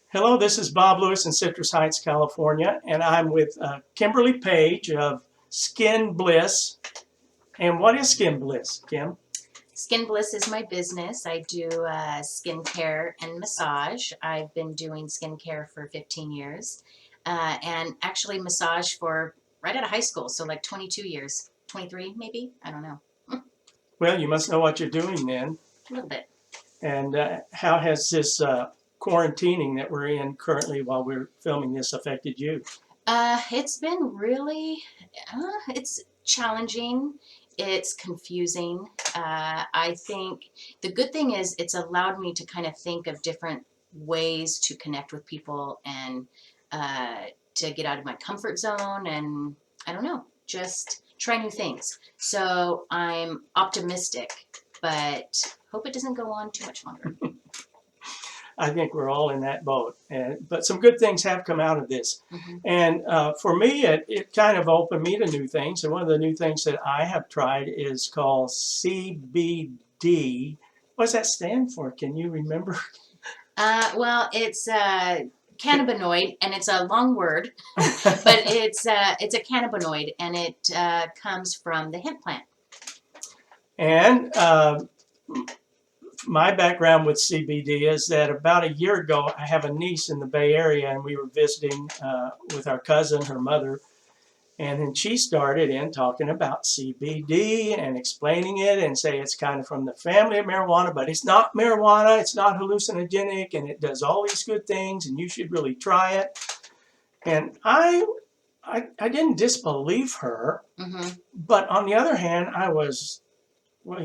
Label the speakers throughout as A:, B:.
A: Hello, this is Bob Lewis in Citrus Heights, California, and I'm with Kimberly Page of Skin Bliss. And what is Skin Bliss, Kim?
B: Skin Bliss is my business. I do skincare and massage. I've been doing skincare for 15 years and actually massage for right out of high school, so like 22 years, 23 maybe, I don't know,
A: Well, you must know what you're doing then.
B: a little bit.
A: And how has this quarantining that we're in currently while we're filming this affected you?
B: It's been really, it's challenging. It's confusing. I think the good thing is it's allowed me to kind of think of different ways to connect with people and to get out of my comfort zone and I don't know, just try new things. So I'm optimistic, but hope it doesn't go on too much longer.
A: I think we're all in that boat. But some good things have come out of this.
B: Mhm.
A: And for me, it kind of opened me to new things. And one of the new things that I have tried is called CBD. What does that stand for? Can you remember?
B: Well, it's cannabinoid, and it's a long word, but it's a cannabinoid, and it comes from the hemp plant.
A: And my background with CBD is that about a year ago, I have a niece in the Bay Area, and we were visiting with our cousin, her mother, and then she started in talking about CBD and explaining it and say it's kind of from the family of marijuana, but it's not marijuana, it's not hallucinogenic, and it does all these good things, and you should really try it. And I didn't disbelieve her,
B: Mm-hmm.
A: but on the other hand, I was, well,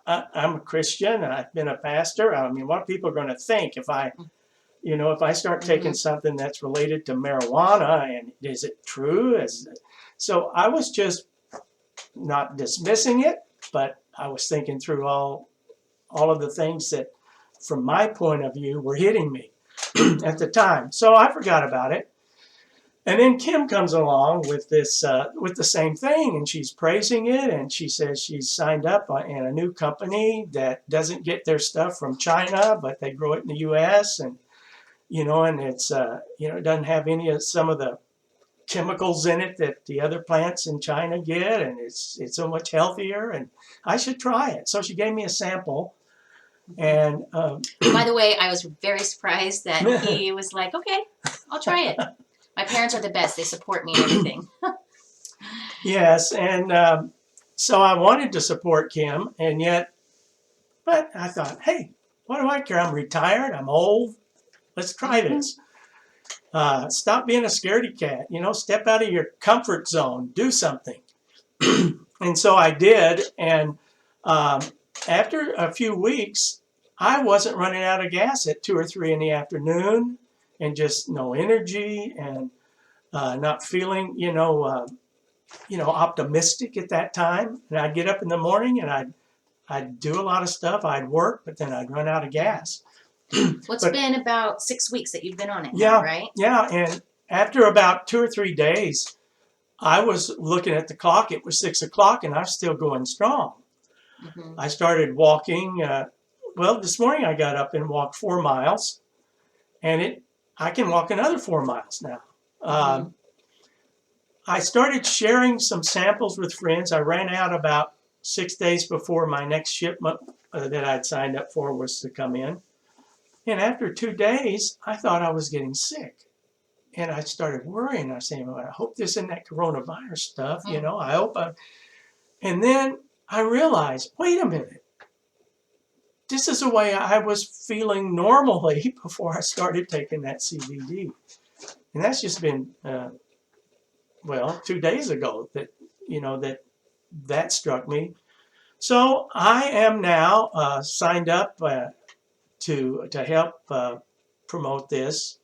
A: I'm a Christian. I've been a pastor. I mean, what are people going to think if I start taking
B: Mm-hmm.
A: something that's related to marijuana, and is it true? So I was just not dismissing it, but I was thinking through all of the things that, from my point of view, were hitting me at the time. So I forgot about it. And then Kim comes along with this, with the same thing, and she's praising it, and she says she's signed up in a new company that doesn't get their stuff from China, but they grow it in the U.S. And it's it doesn't have any of some of the chemicals in it that the other plants in China get, and it's so much healthier, and I should try it. So she gave me a sample, and
B: By the way, I was very surprised that he was like, "Okay, I'll try it." My parents are the best; they support me in everything.
A: yes, and so I wanted to support Kim, but I thought, hey, what do I care? I'm retired. I'm old. Let's try
B: Mm-hmm.
A: this. Stop being a scaredy cat. Step out of your comfort zone. Do something. And so I did. And um, after a few weeks, I wasn't running out of gas at 2 or 3 in the afternoon, and just no energy, and not feeling, optimistic at that time. And I'd get up in the morning, and I'd do a lot of stuff. I'd work, but then I'd run out of gas.
B: Well, it's
A: But
B: been about 6 weeks that you've been on it now,
A: yeah,
B: right?
A: yeah. And after about 2 or 3 days, I was looking at the clock. It was 6 o'clock, and I was still going strong.
B: Mm-hmm.
A: I started walking. Well, this morning I got up and walked 4 miles, and I can walk another 4 miles now.
B: Mm-hmm.
A: I started sharing some samples with friends. I ran out about 6 days before my next shipment that I'd signed up for was to come in. And after 2 days, I thought I was getting sick. And I started worrying. I was saying, well, I hope this isn't that coronavirus stuff. I hope And then I realized, wait a minute. This is the way I was feeling normally before I started taking that CBD. And that's just been, 2 days ago that struck me. So I am now signed up to help promote this,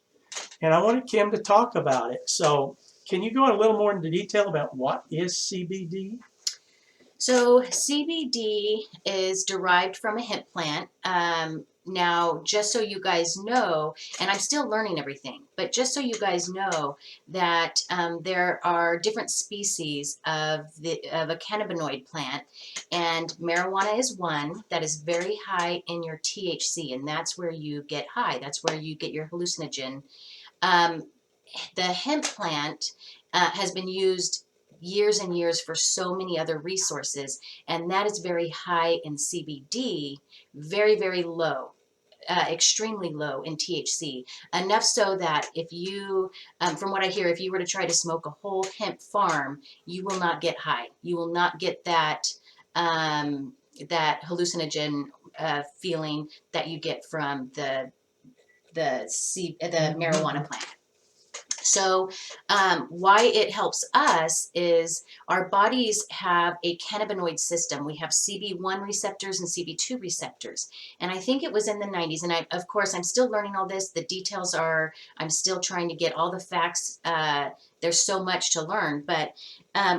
A: and I wanted Kim to talk about it. So can you go a little more into detail about what is CBD?
B: So CBD is derived from a hemp plant. Now, just so you guys know, and I'm still learning everything, but just so you guys know that there are different species of a cannabinoid plant, and marijuana is one that is very high in your THC, and that's where you get high. That's where you get your hallucinogen. Um, the hemp plant has been used years and years for so many other resources, and that is very high in CBD, very, very low. Extremely low in THC, enough so that if you, from what I hear, if you were to try to smoke a whole hemp farm, you will not get high. You will not get that hallucinogen feeling that you get from the marijuana plant. So, why it helps us is our bodies have a cannabinoid system. We have CB1 receptors and CB2 receptors. And I think it was in the 90s. And of course, I'm still learning all this. The details are, I'm still trying to get all the facts. There's so much to learn. But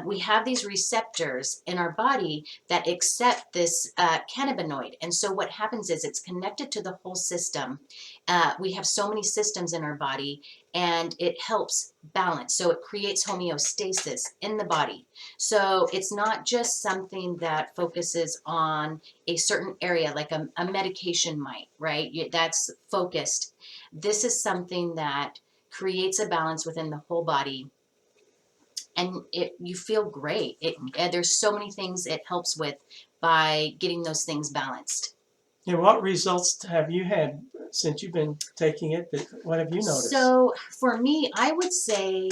B: we have these receptors in our body that accept this cannabinoid. And so, what happens is it's connected to the whole system. We have so many systems in our body, and it helps balance. So it creates homeostasis in the body. So it's not just something that focuses on a certain area like a medication might, right? That's focused. This is something that creates a balance within the whole body, and you feel great. There's so many things it helps with by getting those things balanced.
A: And what results have you had since you've been taking it? What have you noticed?
B: So for me, I would say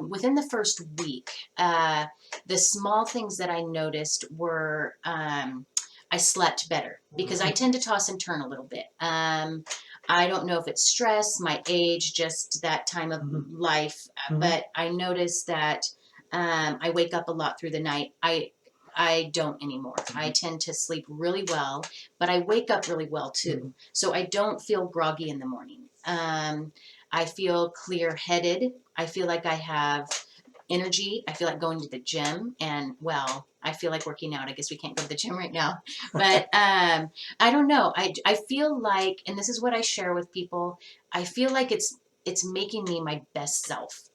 B: within the first week, the small things that I noticed were I slept better because I tend to toss and turn a little bit. I don't know if it's stress, my age, just that time of life, but I noticed that I wake up a lot through the night. I don't anymore. I tend to sleep really well, but I wake up really well too. So I don't feel groggy in the morning. I feel clear-headed. I feel like I have energy. I feel like going to the gym, and well, I feel like working out. I guess we can't go to the gym right now, but I don't know. I feel like, and this is what I share with people, I feel like it's making me my best self.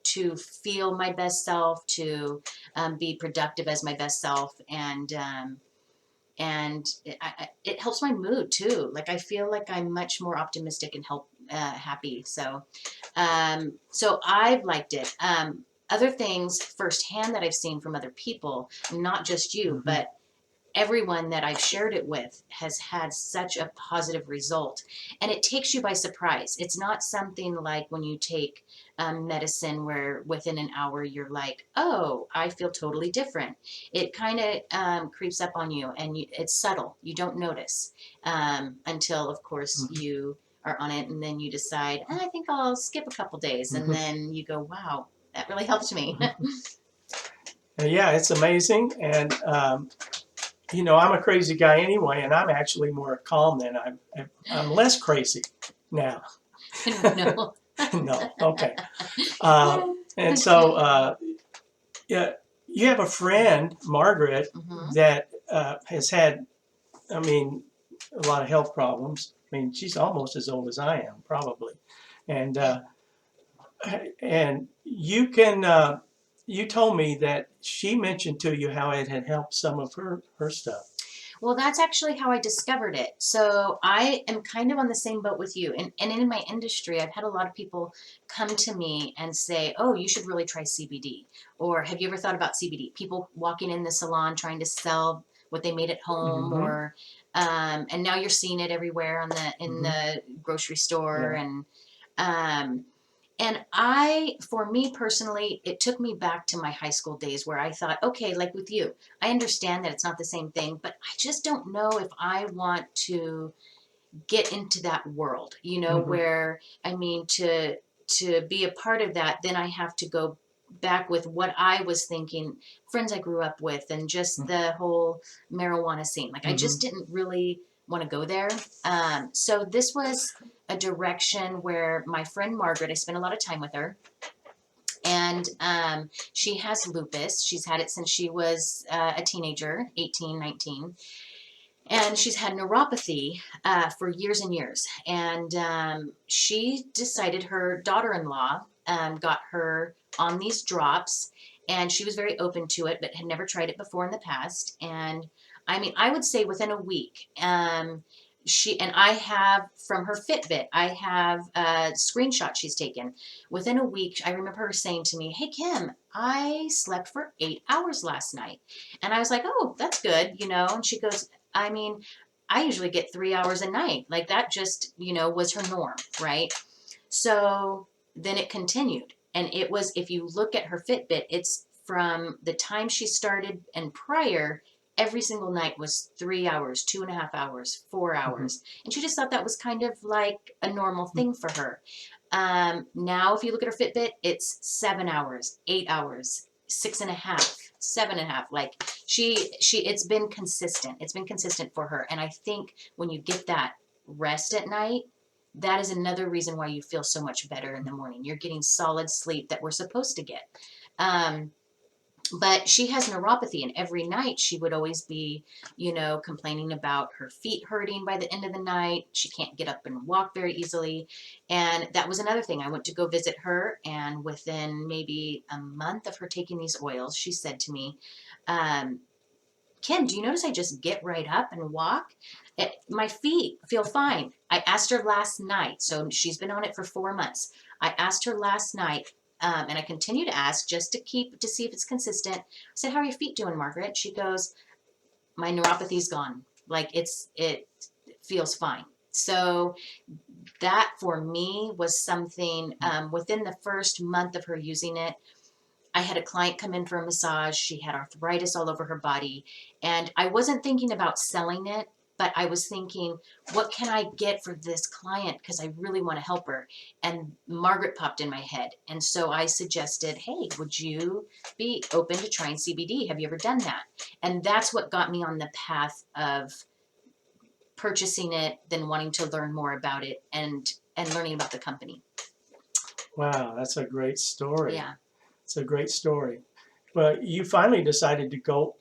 B: To feel my best self, to be productive as my best self, and it helps my mood too. Like I feel like I'm much more optimistic and happy. So so I've liked it. Other things firsthand that I've seen from other people, not just you, but everyone that I've shared it with has had such a positive result, and it takes you by surprise. It's not something like when you take medicine where within an hour you're like, oh, I feel totally different. It kind of creeps up on you, and it's subtle. You don't notice until, of course, you are on it, and then you decide, I think I'll skip a couple days, and then you go, wow, that really helped me.
A: Yeah, it's amazing. And you know, I'm a crazy guy anyway, and I'm actually more calm than I'm less crazy now.
B: No.
A: No, okay. And so, yeah, you have a friend, Margaret, that has had, I mean, a lot of health problems. I mean, she's almost as old as I am, probably. And you can, you told me that she mentioned to you how it had helped some of her stuff.
B: Well, that's actually how I discovered it. So I am kind of on the same boat with you. And in my industry, I've had a lot of people come to me and say, oh, you should really try CBD. Or have you ever thought about CBD? People walking in the salon trying to sell what they made at home, or and now you're seeing it everywhere in the grocery store. And for me personally, it took me back to my high school days where I thought, okay, like with you, I understand that it's not the same thing, but I just don't know if I want to get into that world, where, I mean, to be a part of that, then I have to go back with what I was thinking, friends I grew up with, and just the whole marijuana scene. Like I just didn't really want to go there. So this was a direction where my friend Margaret, I spent a lot of time with her, and she has lupus. She's had it since she was a teenager, 18, 19. And she's had neuropathy for years and years. And she decided her daughter-in-law got her on these drops, and she was very open to it, but had never tried it before in the past. And I mean, I would say within a week, she and I have from her Fitbit, I have a screenshot she's taken. Within a week, I remember her saying to me, "Hey Kim, I slept for 8 hours last night." And I was like, "Oh, that's good, you know." And she goes, I mean, I usually get 3 hours a night. Like that just, was her norm, right? So then it continued. And it was, if you look at her Fitbit, it's from the time she started and prior, every single night was 3 hours, 2.5 hours, four
A: Hmm.
B: hours. And she just thought that was kind of like a normal thing for her. Now, if you look at her Fitbit, it's 7 hours, 8 hours, 6.5, 7.5. Like it's been consistent. It's been consistent for her. And I think when you get that rest at night, that is another reason why you feel so much better in the morning. You're getting solid sleep that we're supposed to get. Um, but she has neuropathy, and every night she would always be, complaining about her feet hurting by the end of the night. She can't get up and walk very easily. And that was another thing. I went to go visit her, and within maybe a month of her taking these oils, she said to me, um, "Kim, do you notice I just get right up and walk? My feet feel fine." I asked her last night, so she's been on it for 4 months. I asked her last night, and I continue to ask just to see if it's consistent. I said, "How are your feet doing, Margaret?" She goes, "My neuropathy's gone. Like it feels fine." So that for me was something within the first month of her using it. I had a client come in for a massage. She had arthritis all over her body. And I wasn't thinking about selling it, but I was thinking, what can I get for this client? Because I really want to help her. And Margaret popped in my head. And so I suggested, "Hey, would you be open to trying CBD? Have you ever done that?" And that's what got me on the path of purchasing it, then wanting to learn more about it and learning about the company.
A: Wow, that's a great story.
B: Yeah.
A: It's a great story. But you finally decided to go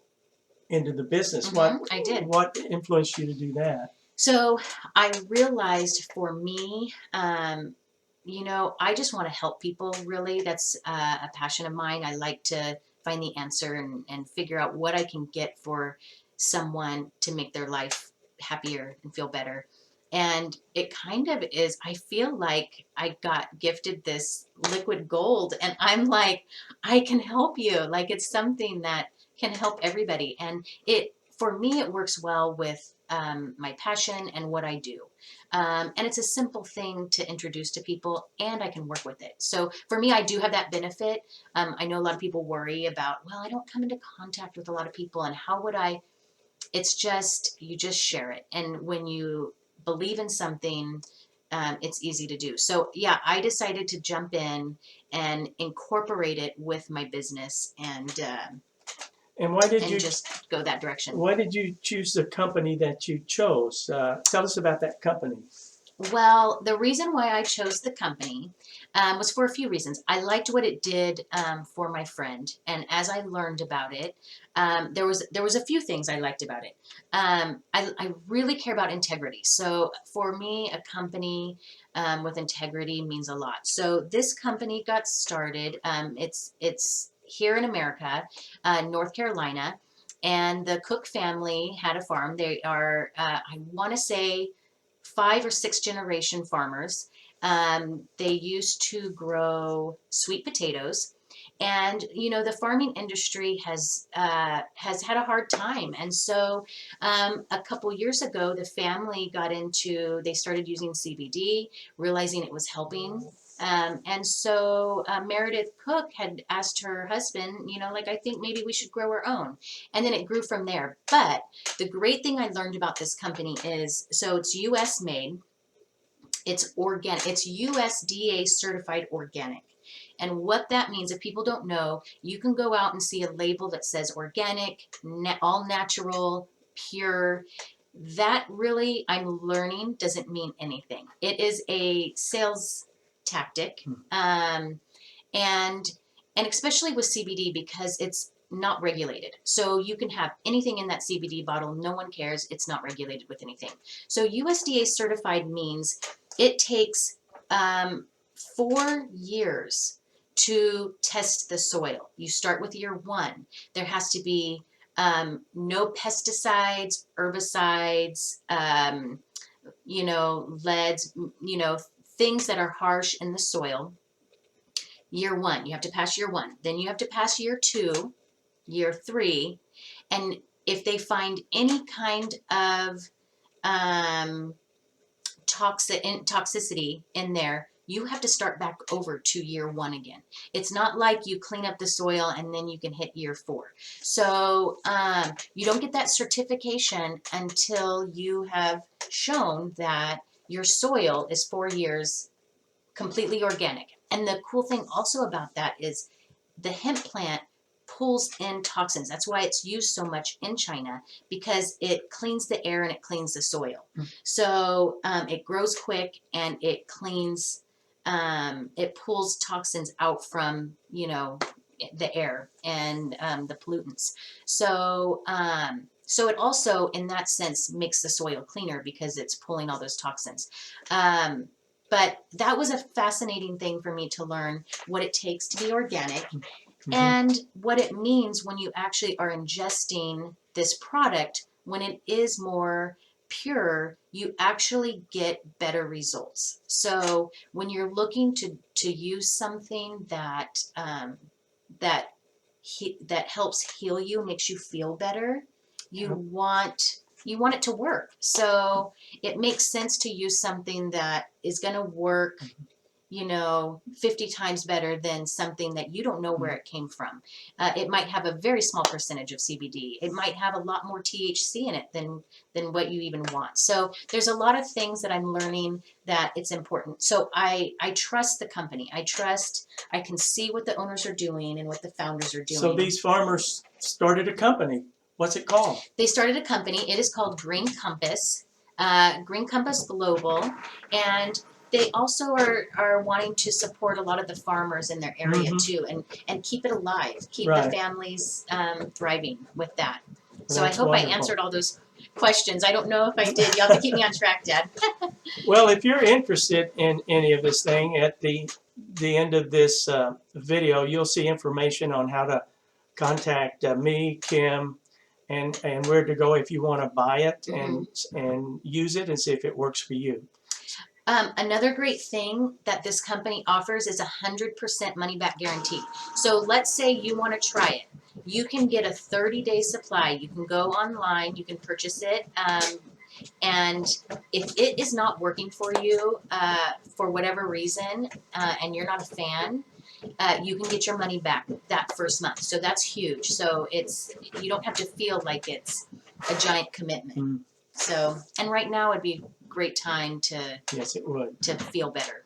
A: into the business.
B: I did.
A: What influenced you to do that?
B: So I realized for me, I just want to help people really. That's a passion of mine. I like to find the answer and figure out what I can get for someone to make their life happier and feel better. And it kind of is, I feel like I got gifted this liquid gold, and I'm like, I can help you. Like it's something that can help everybody. And for me, it works well with my passion and what I do. And it's a simple thing to introduce to people, and I can work with it. So for me, I do have that benefit. I know a lot of people worry about, well, I don't come into contact with a lot of people, and how would I? It's just, you just share it. And when you believe in something, it's easy to do. So yeah, I decided to jump in and incorporate it with my business
A: And why did
B: and
A: you
B: just go that direction.
A: why did you choose the company that you chose? Tell us about that company.
B: Well, the reason why I chose the company was for a few reasons. I liked what it did for my friend, and as I learned about it, there was a few things I liked about it. I really care about integrity, so for me, a company with integrity means a lot. So this company got started. It's here in America, North Carolina, and the Cook family had a farm. They are, I want to say, 5 or 6 generation farmers. They used to grow sweet potatoes, and the farming industry has had a hard time. And so, a couple years ago, the family they started using CBD, realizing it was helping. And so Meredith Cook had asked her husband, like, I think maybe we should grow our own. And then it grew from there. But the great thing I learned about this company is, so it's US made, it's organic, it's USDA certified organic. And what that means, if people don't know, you can go out and see a label that says organic, all natural, pure. That really, I'm learning, doesn't mean anything. It is a sales tactic. And and especially with CBD, because not regulated. So you can have anything in that CBD bottle. No one cares. It's not regulated with anything. So USDA certified means it takes 4 years to test the soil. You start with year 1. There has to be no pesticides, herbicides, leads, things that are harsh in the soil. Year 1, you have to pass year 1. Then you have to pass year 2, year 3, and if they find any kind of toxicity in there, you have to start back over to year 1 again. It's not like you clean up the soil and then you can hit year 4. So you don't get that certification until you have shown that your soil is 4 years completely organic. And the cool thing also about that is the hemp plant pulls in toxins. That's why it's used so much in China, because it cleans the air and it cleans the soil. So it grows quick and it cleans, it pulls toxins out from, the air and the pollutants. So it also, in that sense, makes the soil cleaner because it's pulling all those toxins. But that was a fascinating thing for me to learn, what it takes to be organic and what it means when you actually are ingesting this product. When it is more pure, you actually get better results. So when you're looking to use something that that helps heal you, makes you feel better, you want it to work. So it makes sense to use something that is going to work 50 times better than something that you don't know where it came from. It might have a very small percentage of CBD. It might have a lot more THC in it than what you even want. So there's a lot of things that I'm learning that it's important. So I trust the company. I can see what the owners are doing and what the founders are doing.
A: So these farmers started a company. What's it called?
B: They started a company. It is called Green Compass Global, and they also are wanting to support a lot of the farmers in their area too, and keep it alive, keep the families thriving with that. So I hope wonderful. I answered all those questions. I don't know if I did. You'll have to keep me on track, Dad.
A: Well, if you're interested in any of this thing, at the end of this video, you'll see information on how to contact me, Kim, and where to go if you want to buy it and use it and see if it works for you.
B: Another great thing that this company offers is 100% money back guarantee. So let's say you want to try it. You can get a 30-day supply. You can go online, you can purchase it, and if it is not working for you for whatever reason, and you're not a fan, you can get your money back that first month. So that's huge. So you don't have to feel like it's a giant commitment. So, and right now would be a great time to feel better.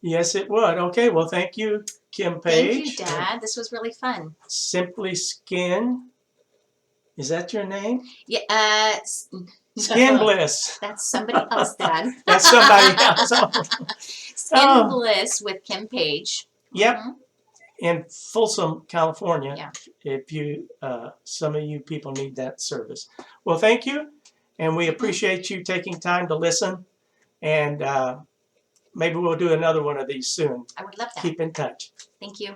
A: Yes, it would. Okay, well, thank you, Kim Page.
B: Thank you, Dad. This was really fun.
A: Simply Skin. Is that your name?
B: Yeah.
A: Skin Bliss.
B: That's somebody else, Dad.
A: That's somebody else.
B: Skin Bliss with Kim Page.
A: Yep. In Folsom, California.
B: Yeah.
A: If you, some of you people need that service. Well, thank you. And we appreciate you taking time to listen. And maybe we'll do another one of these soon.
B: I would love that.
A: Keep in touch.
B: Thank you.